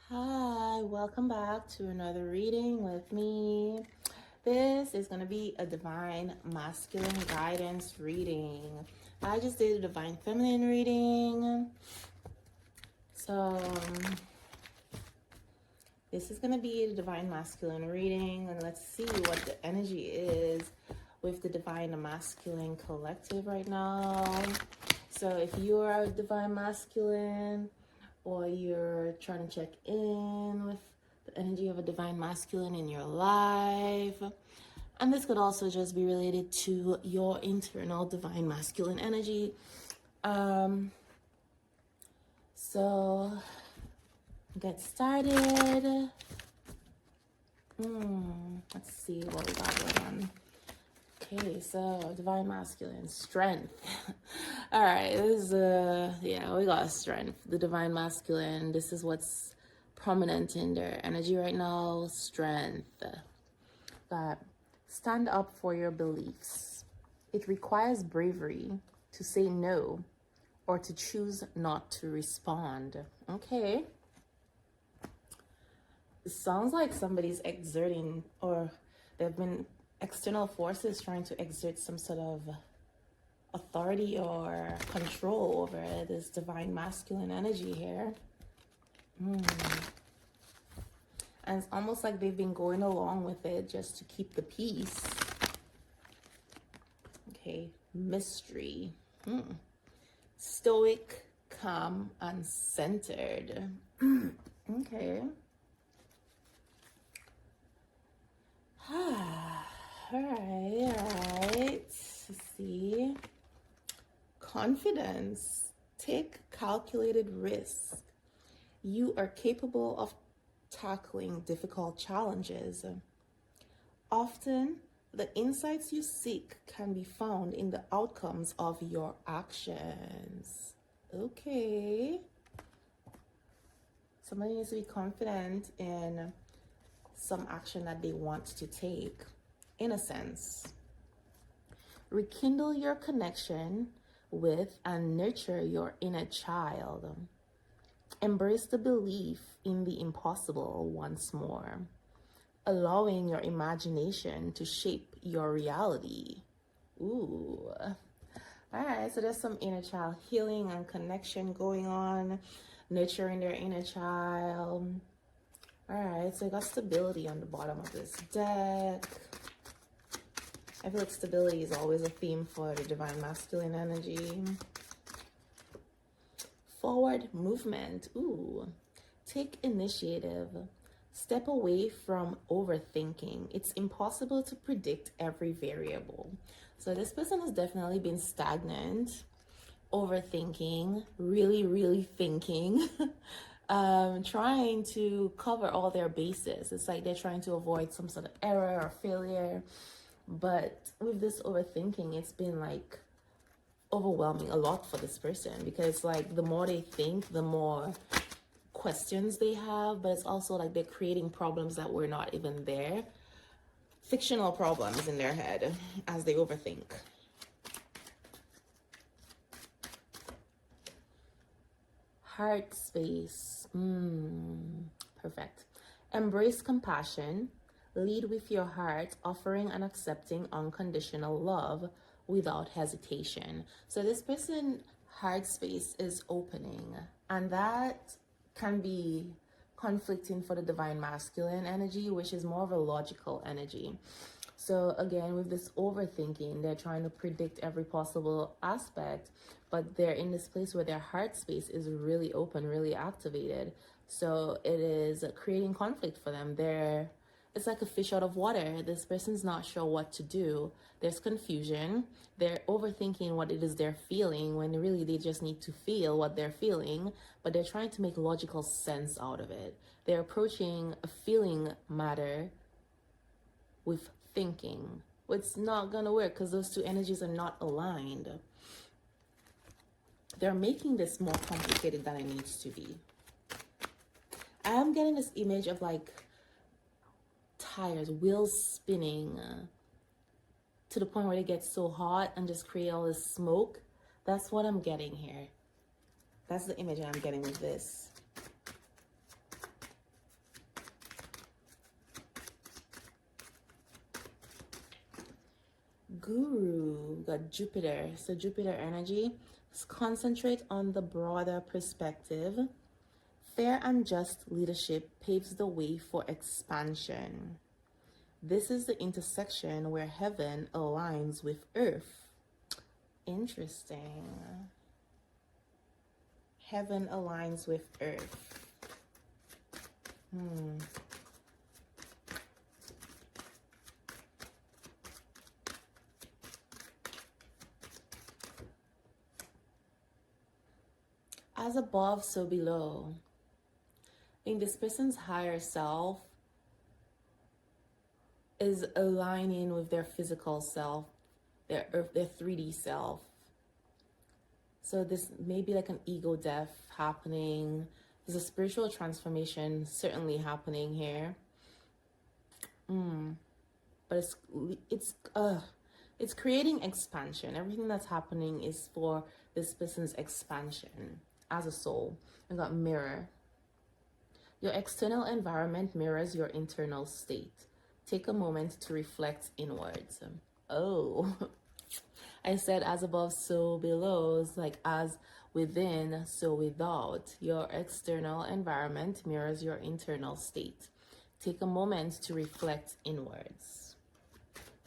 Hi, welcome back to another reading with me. This is going to be a divine masculine guidance reading. I just did a divine feminine reading. So, this is going to be a divine masculine reading. And let's see what the energy is with the divine masculine collective right now. So, if you are a divine masculine, or you're trying to check in with the energy of a divine masculine in your life. And this could also just be related to your internal divine masculine energy. So get started. Let's see what we got going on. Okay, so divine masculine, strength. All right, this is we got strength. The divine masculine, this is what's prominent in their energy right now. Strength. But stand up for your beliefs. It requires bravery to say no or to choose not to respond. Okay. It sounds like somebody's exerting, or they've been external forces trying to exert some sort of authority or control over this divine masculine energy here. And it's almost like they've been going along with it just to keep the peace. Okay, mystery. Stoic, calm, and centered. Okay. All right. Let's see. Confidence. Take calculated risks. You are capable of tackling difficult challenges. Often, the insights you seek can be found in the outcomes of your actions. Okay. Somebody needs to be confident in some action that they want to take, in a sense. Rekindle your connection with and nurture your inner child. Embrace the belief in the impossible once more, allowing your imagination to shape your reality. Ooh. All right, so there's some inner child healing and connection going on, nurturing their inner child. All right, so I got stability on the bottom of this deck. I feel like stability is always a theme for the divine masculine energy. Forward movement. Ooh. Take initiative. Step away from overthinking. It's impossible to predict every variable. So this person has definitely been stagnant, overthinking, really thinking. Trying to cover all their bases. It's like they're trying to avoid some sort of error or failure. But with this overthinking, it's been like overwhelming a lot for this person, because like the more they think, the more questions they have. But it's also like they're creating problems that were not even there. Fictional problems in their head as they overthink. Heart space. Perfect. Embrace compassion. Lead with your heart, offering and accepting unconditional love without hesitation. So this person, heart space is opening, and that can be conflicting for the divine masculine energy, which is more of a logical energy. So again, with this overthinking, they're trying to predict every possible aspect, but they're in this place where their heart space is really open, really activated. So it is creating conflict for them. It's like a fish out of water. This person's not sure what to do. There's confusion. They're overthinking what it is they're feeling, when really they just need to feel what they're feeling, but they're trying to make logical sense out of it. They're approaching a feeling matter with thinking. It's not gonna work because those two energies are not aligned. They're making this more complicated than it needs to be. I am getting this image of like tires, wheels spinning to the point where they get so hot and just create all this smoke. That's what I'm getting here. That's the image I'm getting with this. Guru, we got Jupiter. So Jupiter energy, concentrate on the broader perspective. Fair and just leadership paves the way for expansion. This is the intersection where heaven aligns with earth. Interesting. Heaven aligns with earth. As above, so below. I think this person's higher self is aligning with their physical self, their 3D self. So this may be like an ego death happening. There's a spiritual transformation certainly happening here. But it's creating expansion. Everything that's happening is for this person's expansion as a soul. I got mirror. Your external environment mirrors your internal state. Take a moment to reflect inwards. Oh, I said as above, so below. It's like as within, so without. Your external environment mirrors your internal state. Take a moment to reflect inwards.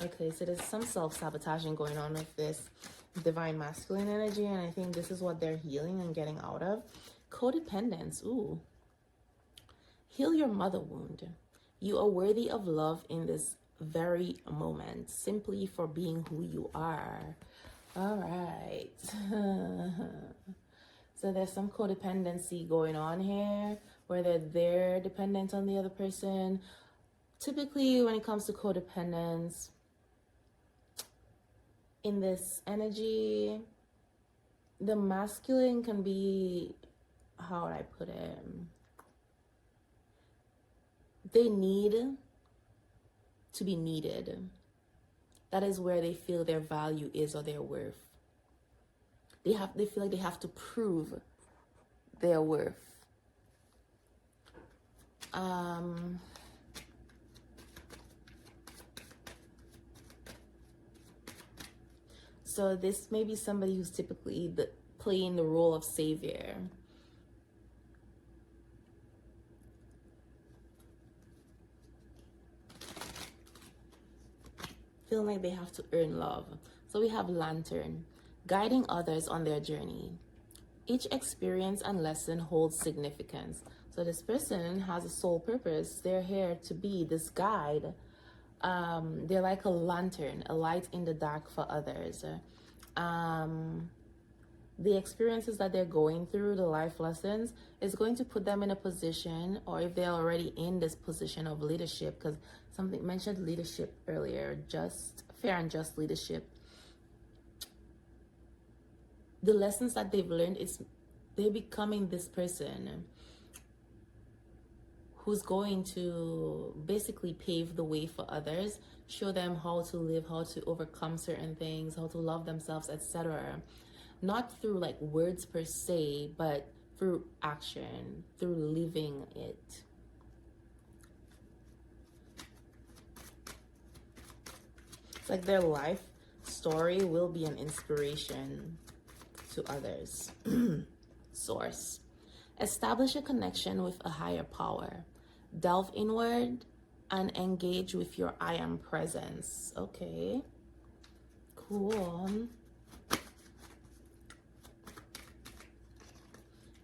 Okay, so there's some self-sabotaging going on with this divine masculine energy, and I think this is what they're healing and getting out of. Codependence. Ooh. Heal your mother wound. You are worthy of love in this very moment, simply for being who you are. All right. So there's some codependency going on here, where they're dependent on the other person. Typically, when it comes to codependence, in this energy, the masculine can be, how would I put it? They need to be needed. That is where they feel their value is, or their worth. They feel like they have to prove their worth. So this may be somebody who's typically playing the role of savior. Feeling like they have to earn love. So we have lantern, guiding others on their journey. Each experience and lesson holds significance. So this person has a soul purpose. They're here to be this guide. They're like a lantern, a light in the dark for others. The experiences that they're going through, the life lessons, is going to put them in a position, or if they're already in this position of leadership, because something mentioned leadership earlier, just fair and just leadership. The lessons that they've learned, they're becoming this person who's going to basically pave the way for others, show them how to live, how to overcome certain things, how to love themselves, etc. Not through like words per se, but through action, through living it. It's like their life story will be an inspiration to others. Source. Establish a connection with a higher power. Delve inward and engage with your I am presence. Okay. Cool.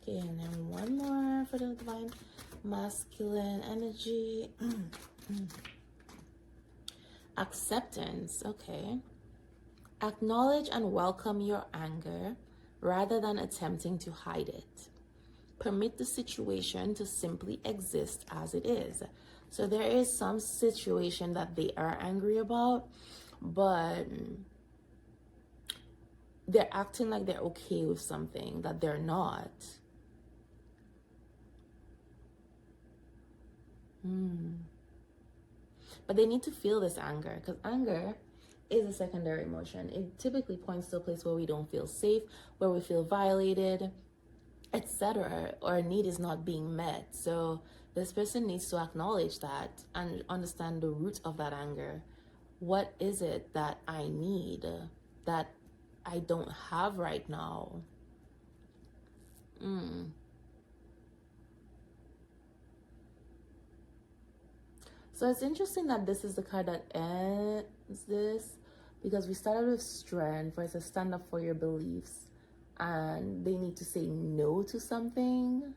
Okay, and then one more for the divine masculine energy. Acceptance. Okay. Acknowledge and welcome your anger rather than attempting to hide it. Permit the situation to simply exist as it is. So there is some situation that they are angry about, but they're acting like they're okay with something that they're not. But they need to feel this anger, because anger is a secondary emotion. It typically points to a place where we don't feel safe, where we feel violated, etc., or a need is not being met. So this person needs to acknowledge that and understand the root of that anger. What is it that I need that I don't have right now? So it's interesting that this is the card that ends this, because we started with strength, where it's a stand up for your beliefs, and they need to say no to something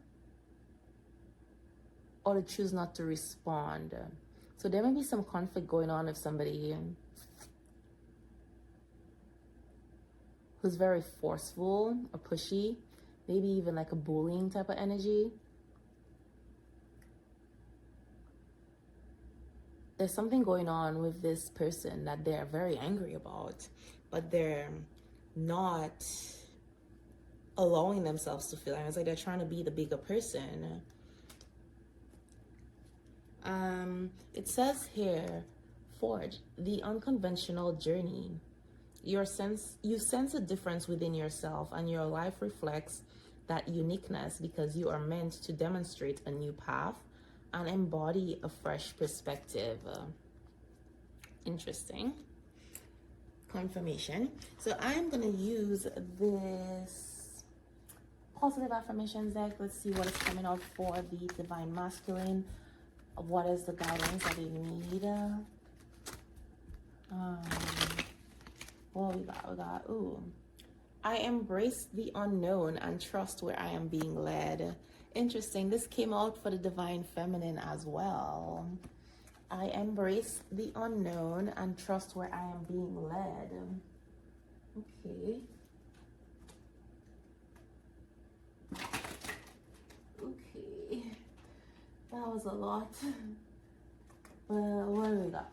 or to choose not to respond. So there may be some conflict going on with somebody who's very forceful or pushy, maybe even like a bullying type of energy. There's something going on with this person that they're very angry about, but they're not allowing themselves to feel it. It's like they're trying to be the bigger person. It says here, forge the unconventional journey. You sense a difference within yourself, and your life reflects that uniqueness because you are meant to demonstrate a new path and embody a fresh perspective. Interesting. Confirmation. So I'm going to use this positive affirmations deck. Let's see what is coming out for the divine masculine. What is the guidance that they need? What we got, ooh. I embrace the unknown and trust where I am being led. Interesting. This came out for the divine feminine as well. I embrace the unknown and trust where I am being led. Okay. Okay. That was a lot. Well, what do we got?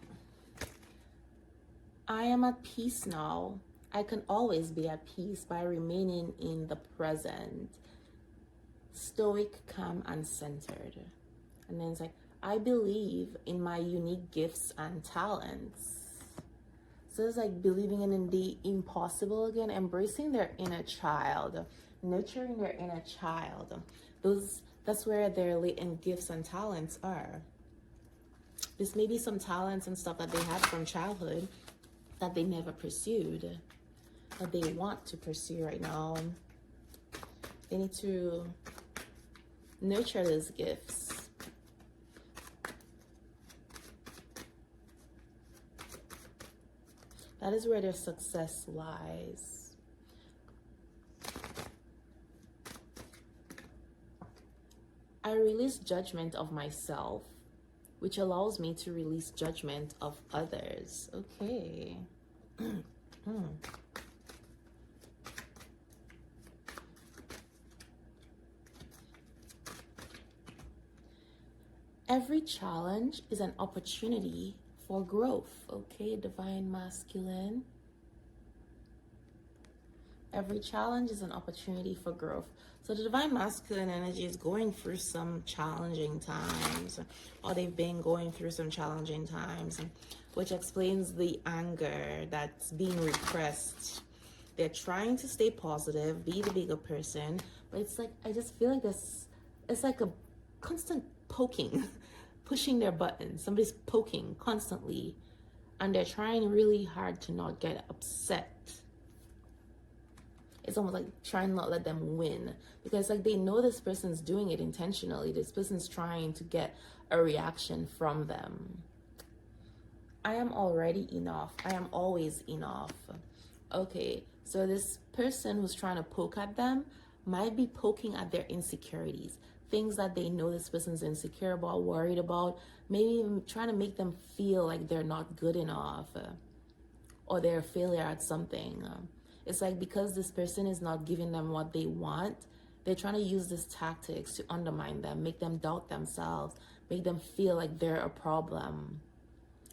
I am at peace now. I can always be at peace by remaining in the present. Stoic, calm, and centered. And then it's like, I believe in my unique gifts and talents. So it's like believing in the impossible again, embracing their inner child, nurturing their inner child. That's where their latent gifts and talents are. This may be some talents and stuff that they had from childhood that they never pursued, that they want to pursue right now. They need to nurture those gifts. That is where their success lies. I release judgment of myself, which allows me to release judgment of others. Okay. Every challenge is an opportunity for growth. Okay, divine masculine. Every challenge is an opportunity for growth. So the divine masculine energy is going through some challenging times, or they've been going through some challenging times, which explains the anger that's being repressed. They're trying to stay positive, be the bigger person, but it's like, I just feel like it's like a constant poking, pushing their button. Somebody's poking constantly, and they're trying really hard to not get upset. It's almost like trying to not let them win, because like they know this person's doing it intentionally. This person's trying to get a reaction from them. I am already enough. I am always enough. Okay, so this person who's trying to poke at them might be poking at their insecurities, things that they know this person's insecure about, worried about, maybe even trying to make them feel like they're not good enough, or they're a failure at something. It's like because this person is not giving them what they want, they're trying to use these tactics to undermine them, make them doubt themselves, make them feel like they're a problem.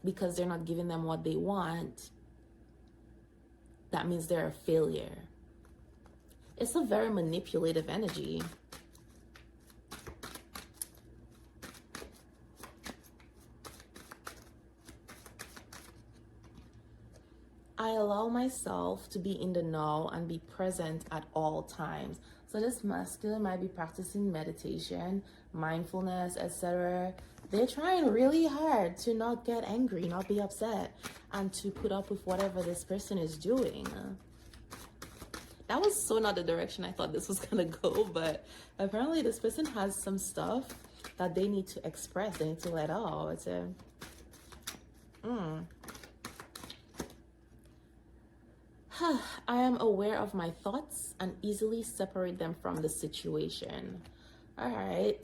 Because they're not giving them what they want, that means they're a failure. It's a very manipulative energy. I allow myself to be in the now and be present at all times. So this masculine might be practicing meditation, mindfulness, etc. They're trying really hard to not get angry, not be upset, and to put up with whatever this person is doing. That was so not the direction I thought this was gonna go, but apparently this person has some stuff that they need to express, they need to let out. It's a I am aware of my thoughts and easily separate them from the situation. All right.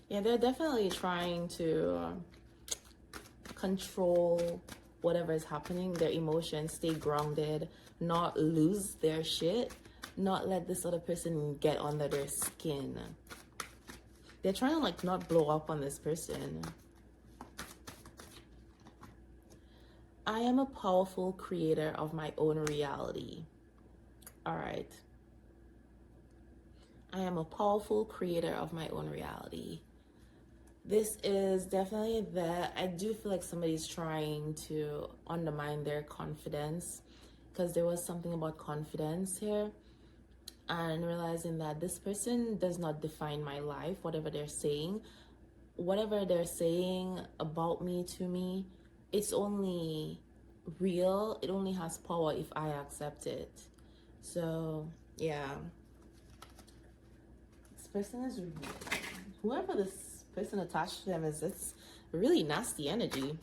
Yeah, they're definitely trying to control whatever is happening, their emotions, stay grounded, not lose their shit, not let this other person get under their skin. They're trying to like not blow up on this person. I am a powerful creator of my own reality. All right. I am a powerful creator of my own reality. This is definitely that I do feel like somebody's trying to undermine their confidence, because there was something about confidence here, and realizing that this person does not define my life. Whatever they're saying about me, to me, it's only real. It only has power if I accept it. So yeah, this person is, whoever this person attached to them is, it's really nasty energy.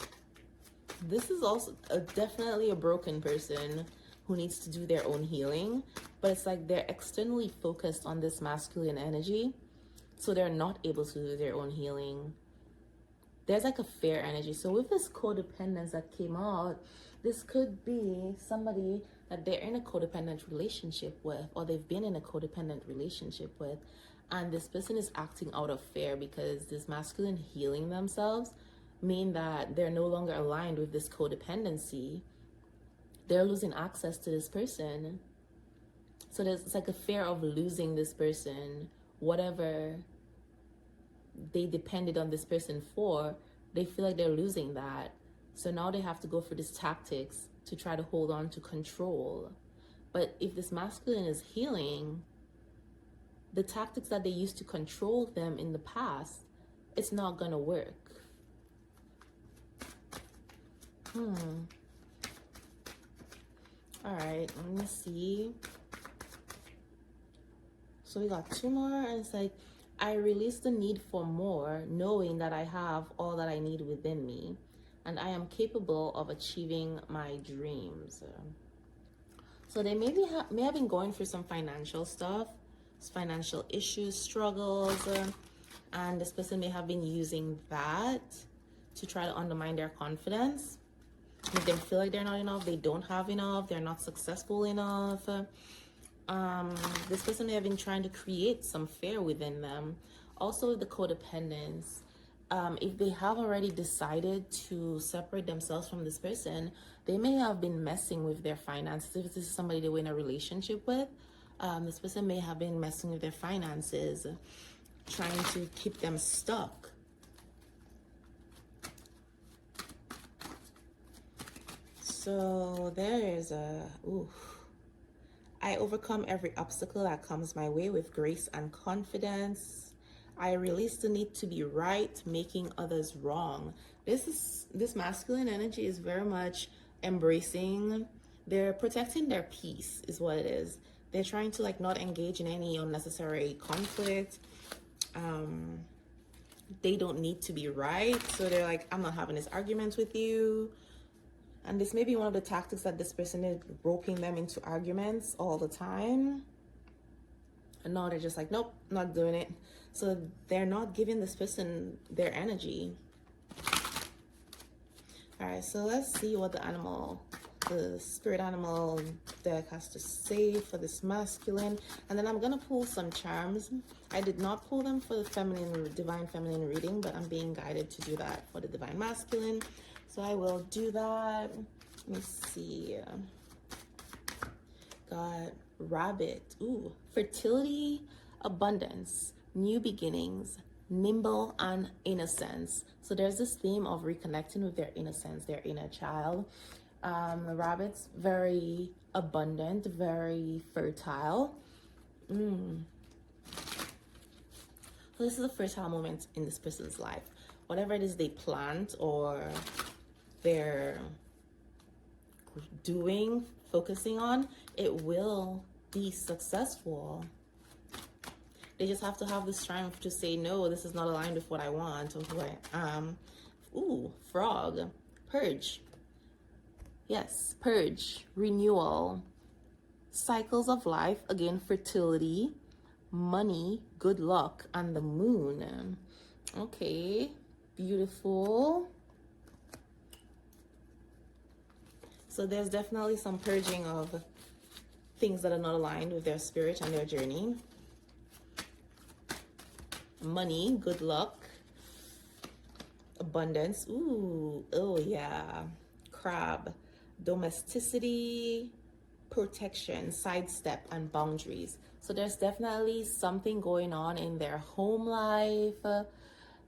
This is also definitely a broken person who needs to do their own healing, but it's like they're externally focused on this masculine energy, so they're not able to do their own healing. There's like a fear energy. So with this codependence that came out, this could be somebody that they're in a codependent relationship with, or they've been in a codependent relationship with, and this person is acting out of fear because this masculine healing themselves mean that they're no longer aligned with this codependency. They're losing access to this person. So it's like a fear of losing this person. Whatever they depended on this person for, they feel like they're losing that. So now they have to go for these tactics to try to hold on to control. But if this masculine is healing, the tactics that they used to control them in the past, it's not gonna work. All right, let me see. So we got two more, and it's like, I release the need for more, knowing that I have all that I need within me, and I am capable of achieving my dreams. So they may have been going through some financial stuff, financial issues, struggles, and this person may have been using that to try to undermine their confidence, make them feel like they're not enough, they don't have enough, they're not successful enough. This person may have been trying to create some fear within them. Also, the codependence. If they have already decided to separate themselves from this person, they may have been messing with their finances. If this is somebody they were in a relationship with, this person may have been messing with their finances, trying to keep them stuck. So there is I overcome every obstacle that comes my way with grace and confidence. I release the need to be right, making others wrong. This masculine energy is very much embracing. They're protecting their peace, is what it is. They're trying to like not engage in any unnecessary conflict. They don't need to be right. So they're like, I'm not having this argument with you. And this may be one of the tactics that this person is, roping them into arguments all the time. And now they're just like, nope, not doing it. So they're not giving this person their energy. All right, so let's see what the spirit animal deck has to say for this masculine. And then I'm going to pull some charms. I did not pull them for the divine feminine reading, but I'm being guided to do that for the divine masculine. So I will do that. Let me see. Got rabbit. Ooh, fertility, abundance, new beginnings, nimble, and innocence. So there's this theme of reconnecting with their innocence, their inner child. The rabbit's very abundant, very fertile. So this is a fertile moment in this person's life. Whatever it is they plant or they're doing, focusing on, it will be successful. They just have to have the strength to say, no, this is not aligned with what I want or who I am. Ooh, frog. Purge. Yes, purge, renewal, cycles of life, again, fertility, money, good luck, and the moon. Okay, beautiful. So there's definitely some purging of things that are not aligned with their spirit and their journey. Money, good luck, abundance. Ooh, oh yeah. Crab, domesticity, protection, sidestep, and boundaries. So there's definitely something going on in their home life.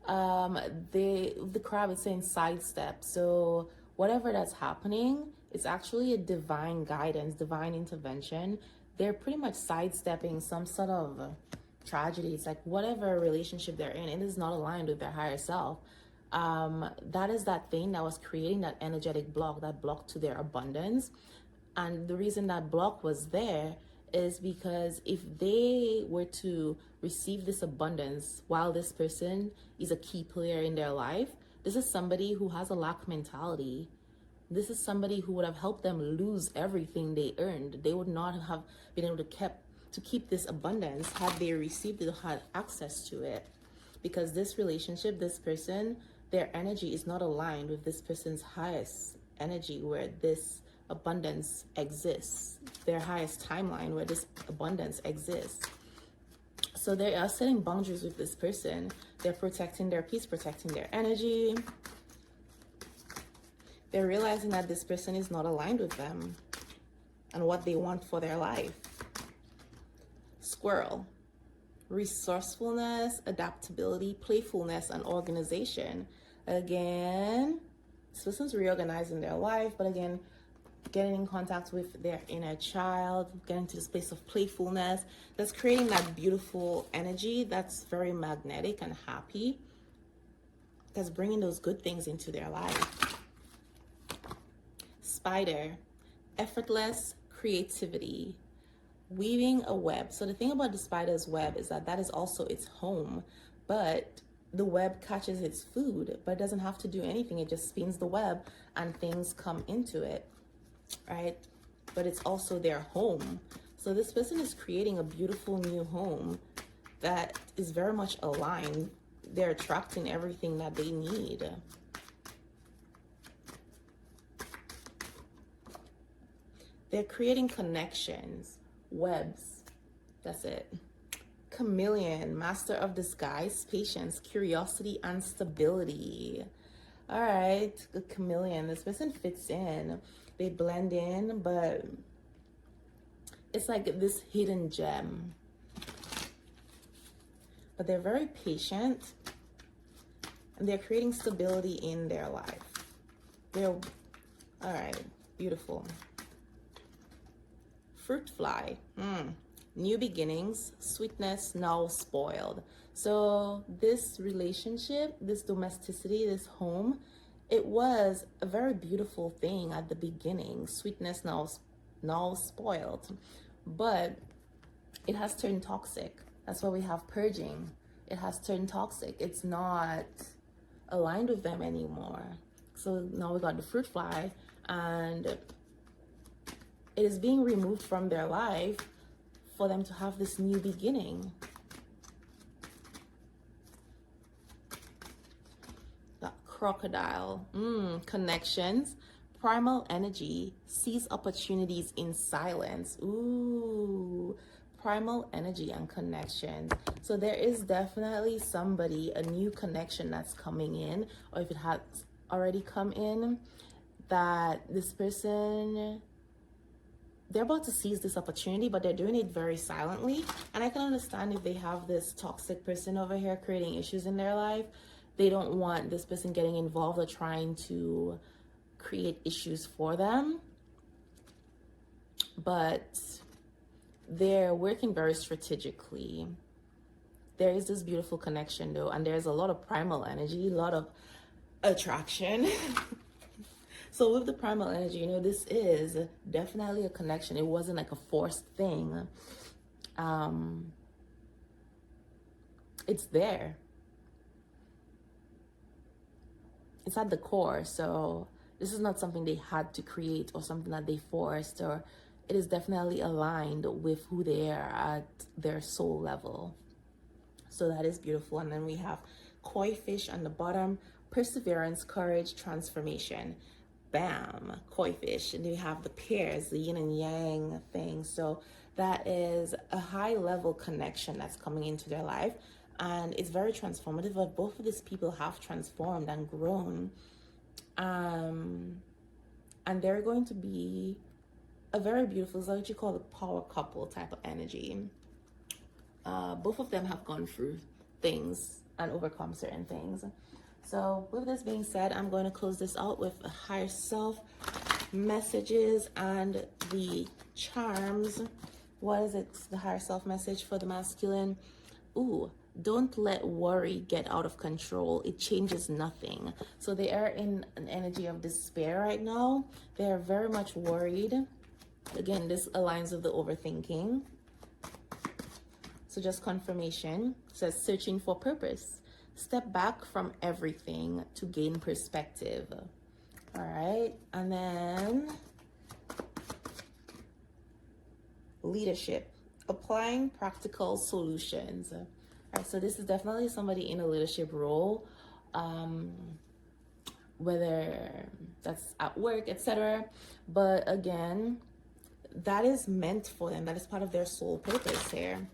The crab is saying sidestep. So whatever that's happening, it's actually a divine guidance, divine intervention. They're pretty much sidestepping some sort of tragedy. It's like whatever relationship they're in, it is not aligned with their higher self. That is that thing that was creating that energetic block, that block to their abundance. And the reason that block was there is because if they were to receive this abundance while this person is a key player in their life, this is somebody who has a lack mentality. This is somebody who would have helped them lose everything they earned. They would not have been able to keep this abundance had they received it or had access to it. Because this relationship, this person, their energy is not aligned with this person's highest energy where this abundance exists, their highest timeline where this abundance exists. So they are setting boundaries with this person. They're protecting their peace, protecting their energy. They're realizing that this person is not aligned with them and what they want for their life. Squirrel. Resourcefulness, adaptability, playfulness, and organization. Again, this person's reorganizing their life, but again, getting in contact with their inner child, getting to this place of playfulness, that's creating that beautiful energy that's very magnetic and happy, that's bringing those good things into their life. Spider, effortless creativity, weaving a web. So the thing about the spider's web is that is also its home, but the web catches its food, but it doesn't have to do anything. It just spins the web and things come into it, right? But it's also their home. So this person is creating a beautiful new home that is very much aligned. They're attracting everything that they need. They're creating connections, webs. That's it. Chameleon, master of disguise, patience, curiosity, and stability. All right, the chameleon. This person fits in. They blend in, but it's like this hidden gem. But they're very patient, and they're creating stability in their life. All right, beautiful. Fruit fly. New beginnings, sweetness now spoiled. So this relationship, this domesticity, this home, it was a very beautiful thing at the beginning. Sweetness now spoiled, but it has turned toxic. That's why we have purging. It has turned toxic. It's not aligned with them anymore. So now we got the fruit fly, and it is being removed from their life for them to have this new beginning. The crocodile, connections, primal energy, sees opportunities in silence. Ooh, primal energy and connection. So there is definitely somebody, a new connection that's coming in, or if it has already come in, that this person, they're about to seize this opportunity, but they're doing it very silently. And I can understand if they have this toxic person over here creating issues in their life. They don't want this person getting involved or trying to create issues for them, but they're working very strategically. There is this beautiful connection though, and there's a lot of primal energy, a lot of attraction. So with the primal energy, you know, this is definitely a connection. It wasn't like a forced thing. It's there. It's at the core. So this is not something they had to create or something that they forced, or it is definitely aligned with who they are at their soul level. So that is beautiful. And then we have koi fish on the bottom, perseverance, courage, transformation. Bam, koi fish. And we have the pairs, the yin and yang thing. So that is a high level connection that's coming into their life. And it's very transformative. But both of these people have transformed and grown. And they're going to be a very beautiful, it's what you call the power couple type of energy. Both of them have gone through things and overcome certain things. So with this being said, I'm going to close this out with a higher self messages and the charms. What is it? The higher self message for the masculine. Ooh, don't let worry get out of control. It changes nothing. So they are in an energy of despair right now. They are very much worried. Again, this aligns with the overthinking. So just confirmation. It says searching for purpose. Step back from everything to gain perspective. All right. And then leadership. Applying practical solutions. All right. So this is definitely somebody in a leadership role. Whether that's at work, etc. But again, that is meant for them. That is part of their soul purpose here.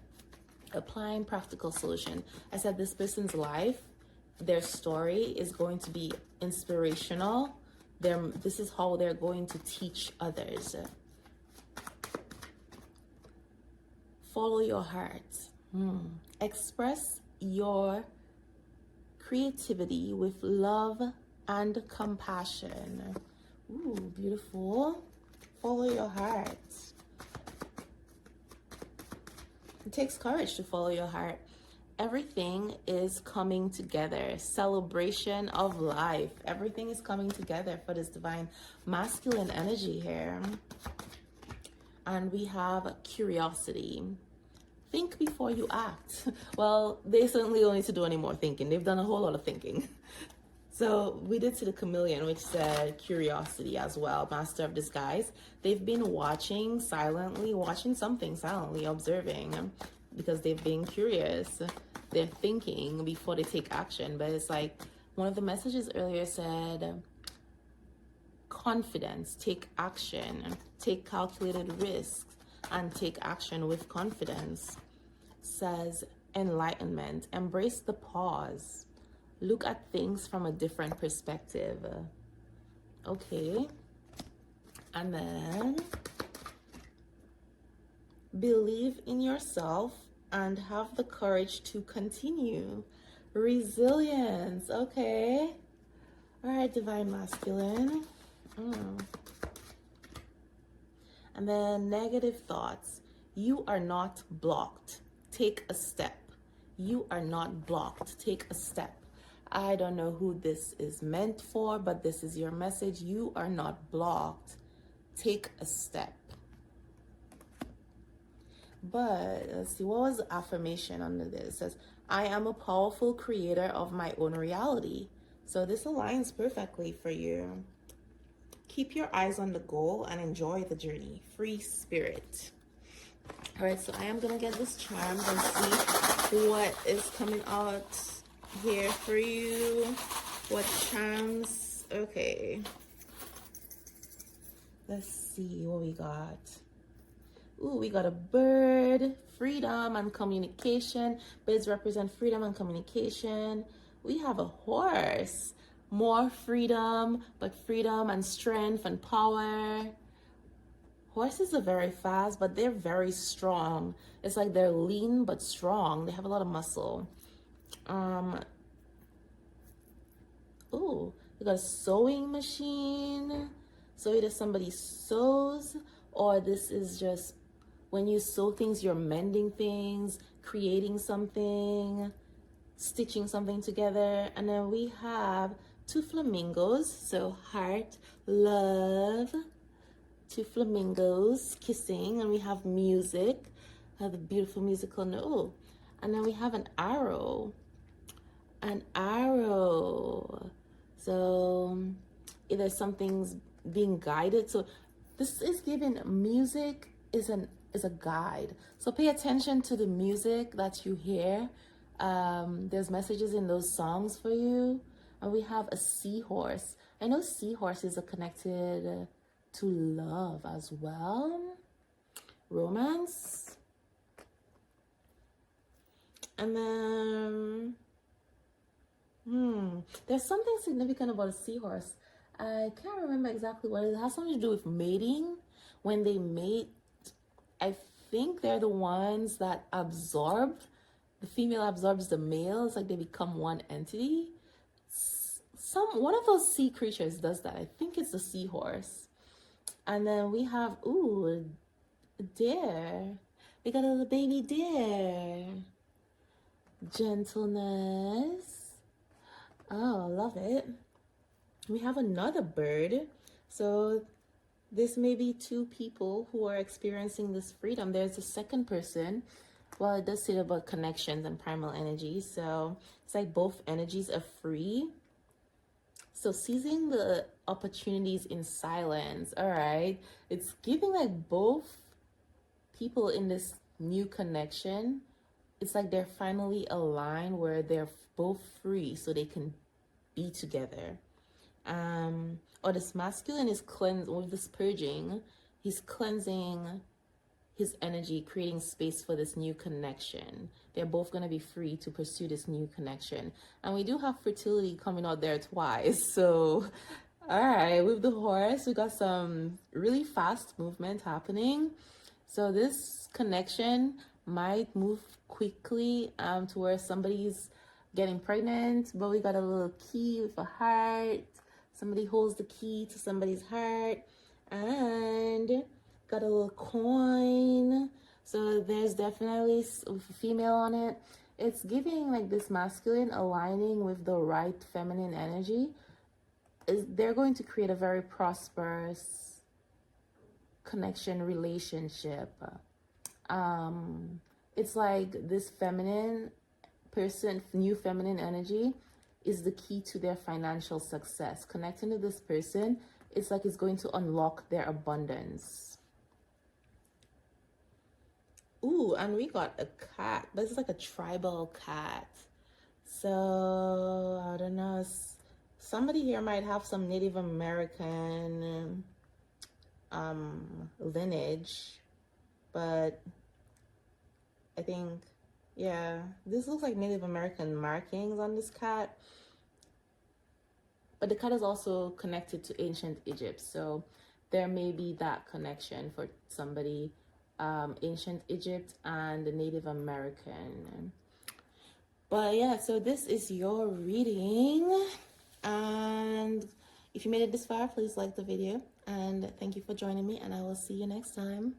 Applying practical solution. I said this person's life, their story is going to be inspirational. This is how they're going to teach others. Follow your heart. Express your creativity with love and compassion. Ooh, beautiful. Follow your heart. It takes courage to follow your heart. Everything is coming together. Celebration of life. Everything is coming together for this divine masculine energy here. And we have curiosity. Think before you act. Well, they certainly don't need to do any more thinking. They've done a whole lot of thinking. So we did see the chameleon, which said curiosity as well, master of disguise. They've been watching silently, watching something silently, observing, because they've been curious. They're thinking before they take action. But it's like one of the messages earlier said, confidence, take action, take calculated risks, and take action with confidence. Says enlightenment, embrace the pause. Look at things from a different perspective. Okay. And then believe in yourself and have the courage to continue. Resilience. Okay. All right, divine masculine. And then negative thoughts. You are not blocked. Take a step. You are not blocked. Take a step. I don't know who this is meant for, but this is your message. You are not blocked. Take a step. But let's see, what was the affirmation under this? It says, I am a powerful creator of my own reality. So this aligns perfectly for you. Keep your eyes on the goal and enjoy the journey. Free spirit. All right, so I am going to get this charmed and see what is coming out here for you. What charms? Okay. Let's see what we got. Ooh, we got a bird, freedom and communication. Birds represent freedom and communication. We have a horse, more freedom, but freedom and strength and power. Horses are very fast, but they're very strong. It's like they're lean but strong. They have a lot of muscle. Ooh, We got a sewing machine. So either somebody sews, or this is just when you sew things, you're mending things, creating something, stitching something together. And then we have two flamingos. So heart, love, two flamingos kissing, and we have music. I have a beautiful musical note. Oh, and then we have an arrow. An arrow. So either something's being guided. So this is given music is a guide. So pay attention to the music that you hear. There's messages in those songs for you. And we have a seahorse. I know seahorses are connected to love as well, romance. And then there's something significant about a seahorse. I can't remember exactly what it is. It has something to do with mating. When they mate, I think they're the ones that absorb. The female absorbs the male. It's like they become one entity. One of those sea creatures does that. I think it's the seahorse. And then we have a deer. We got a little baby deer. Gentleness. Oh, love it. We have another bird. So this may be two people who are experiencing this freedom. There's a second person. Well, it does say about connections and primal energy. So it's like both energies are free. So seizing the opportunities in silence. All right. It's giving like both people in this new connection. It's like they're finally aligned where they're both free so they can be together. Or this masculine is cleansed with this purging. He's cleansing his energy, creating space for this new connection. They're both going to be free to pursue this new connection. And we do have fertility coming out there twice. So, all right, with the horse, we got some really fast movement happening. So this connection might move quickly to where somebody's getting pregnant, but we got a little key with a heart. Somebody holds the key to somebody's heart, and got a little coin. So there's definitely a female on it. It's giving like this masculine aligning with the right feminine energy. They're going to create a very prosperous connection relationship. It's like this feminine person, new feminine energy is the key to their financial success. Connecting to this person, it's like it's going to unlock their abundance. Ooh, and we got a cat. This is like a tribal cat. So, I don't know. Somebody here might have some Native American lineage, but I think, yeah, this looks like Native American markings on this cat. But the cat is also connected to ancient Egypt. So there may be that connection for somebody, ancient Egypt and the Native American. But yeah, so this is your reading. And if you made it this far, please like the video. And thank you for joining me. And I will see you next time.